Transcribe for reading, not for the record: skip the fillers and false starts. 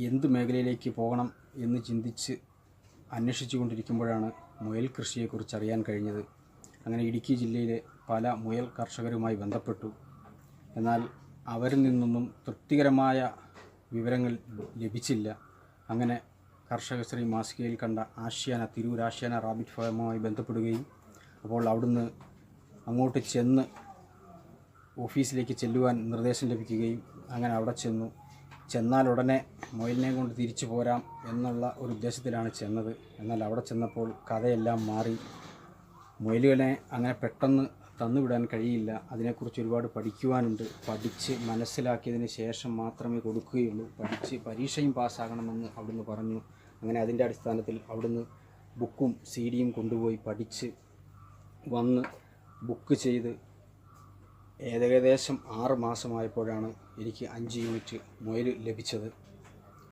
എന്ത് മേഖലയിലേക്ക് പോകണം എന്ന് ചിന്തിച്ച് അന്വേഷിച്ചു കൊണ്ടിരിക്കുമ്പോഴാണ് മുയൽ കൃഷിയെക്കുറിച്ച് അറിയാൻ കഴിഞ്ഞത്. അങ്ങനെ ഇടുക്കി ജില്ലയിലെ പല മുയൽ കർഷകരുമായി ബന്ധപ്പെട്ടു. എന്നാൽ അവരിൽ നിന്നൊന്നും തൃപ്തികരമായ വിവരങ്ങൾ ലഭിച്ചില്ല. അങ്ങനെ കർഷകശ്രീ മാസികയിൽ കണ്ട തിരൂർ ആഷ്യാന റാബിറ്റ് ഫാമുമായി ബന്ധപ്പെടുകയും അപ്പോൾ അവിടുന്ന് അങ്ങോട്ട് ചെന്ന് ഓഫീസിലേക്ക് ചെല്ലുവാൻ നിർദ്ദേശം ലഭിക്കുകയും അങ്ങനെ അവിടെ ചെന്നാൽ ഉടനെ മുയലിനെ കൊണ്ട് തിരിച്ചു പോരാം എന്നുള്ള ഒരു ഉദ്ദേശത്തിലാണ് ചെന്നത്. എന്നാൽ അവിടെ ചെന്നപ്പോൾ കഥയെല്ലാം മാറി. മുയലുകളെ അങ്ങനെ പെട്ടെന്ന് തന്നുവിടാൻ കഴിയില്ല. അതിനെക്കുറിച്ച് ഒരുപാട് പഠിക്കുവാനുണ്ട്. പഠിച്ച് മനസ്സിലാക്കിയതിന് ശേഷം മാത്രമേ കൊടുക്കുകയുള്ളൂ. പഠിച്ച് പരീക്ഷയും പാസ്സാകണമെന്ന് അവിടുന്ന് പറഞ്ഞു. അങ്ങനെ അതിൻ്റെ അടിസ്ഥാനത്തിൽ അവിടുന്ന് ബുക്കും CD-യും കൊണ്ടുപോയി പഠിച്ച് വന്ന് ബുക്ക് ചെയ്ത് ഏകദേശം 6 മാസമായപ്പോഴാണ് എനിക്ക് 5 യൂണിറ്റ് മുയൽ ലഭിച്ചത്.